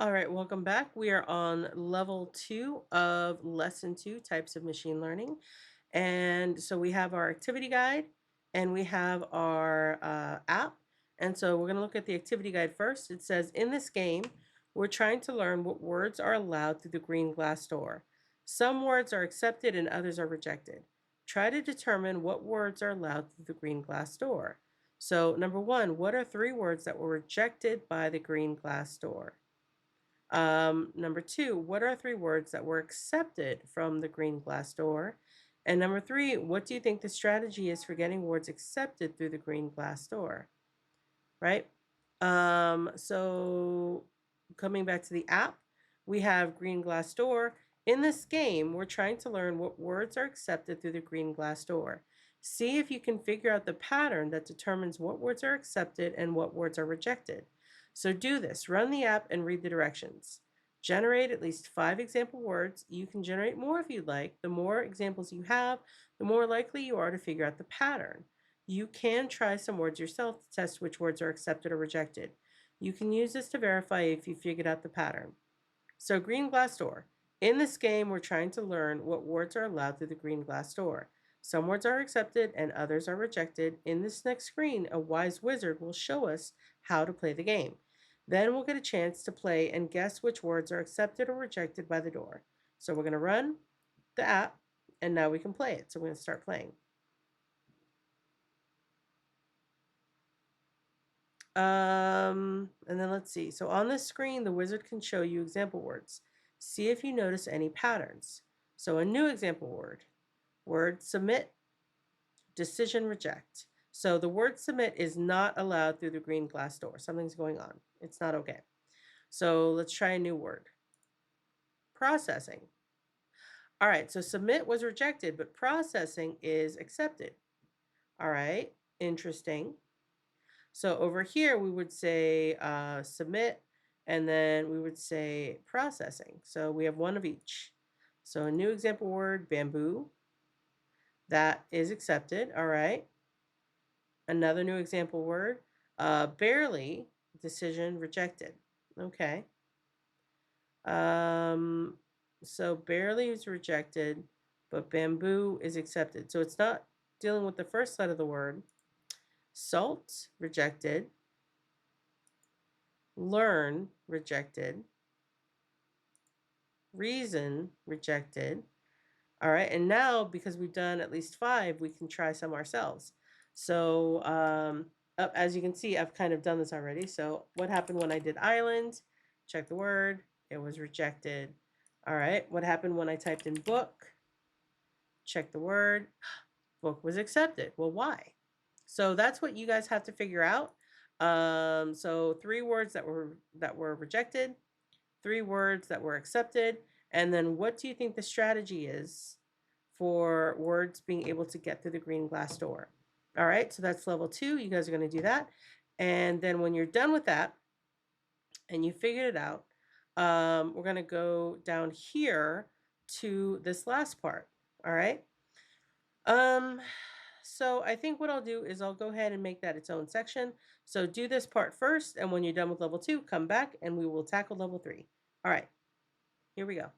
All right, welcome back. We are on level 2 of lesson 2, types of machine learning. And so we have our activity guide and we have our app. And so we're going to look at the activity guide first. It says, in this game, we're trying to learn what words are allowed through the green glass door. Some words are accepted and others are rejected. Try to determine what words are allowed through the green glass door. So number 1, what are 3 words that were rejected by the green glass door? Number 2, what are 3 words that were accepted from the green glass door? And number 3, what do you think the strategy is for getting words accepted through the green glass door? Right? So coming back to the app, we have green glass door. In this game, we're trying to learn what words are accepted through the green glass door. See if you can figure out the pattern that determines what words are accepted and what words are rejected. So do this. Run the app and read the directions. Generate at least 5 example words. You can generate more if you'd like. The more examples you have, the more likely you are to figure out the pattern. You can try some words yourself to test which words are accepted or rejected. You can use this to verify if you figured out the pattern. So green glass door. In this game, we're trying to learn what words are allowed through the green glass door. Some words are accepted and others are rejected. In this next screen, a wise wizard will show us how to play the game. Then we'll get a chance to play and guess which words are accepted or rejected by the door. So we're going to run the app, and now we can play it. So we're going to start playing. And then let's see. So on this screen, the wizard can show you example words. See if you notice any patterns. So a new example word submit, decision reject. So the word submit is not allowed through the green glass door. Something's going on. It's not okay. So let's try a new word. Processing. All right, so submit was rejected, but processing is accepted. All right, interesting. So over here, we would say submit, and then we would say processing. So we have one of each. So a new example word, bamboo. That is accepted, all right. Another new example word, barely, decision rejected. Okay. So barely is rejected, but bamboo is accepted. So it's not dealing with the first side of the word. Salt, rejected. Learn, rejected. Reason, rejected. All right, and now because we've done at least 5, we can try some ourselves. So as you can see, I've kind of done this already. So what happened when I did island? Check the word. It was rejected. All right, what happened when I typed in book? Check the word. Book was accepted. Well, why? So that's what you guys have to figure out. So 3 words that were rejected, 3 words that were accepted, and then what do you think the strategy is for words being able to get through the green glass door? All right, so that's level 2. You guys are going to do that. And then when you're done with that and you figured it out, we're going to go down here to this last part. All right. So I think what I'll do is I'll go ahead and make that its own section. So do this part first, and when you're done with level 2, come back and we will tackle level 3. All right, here we go.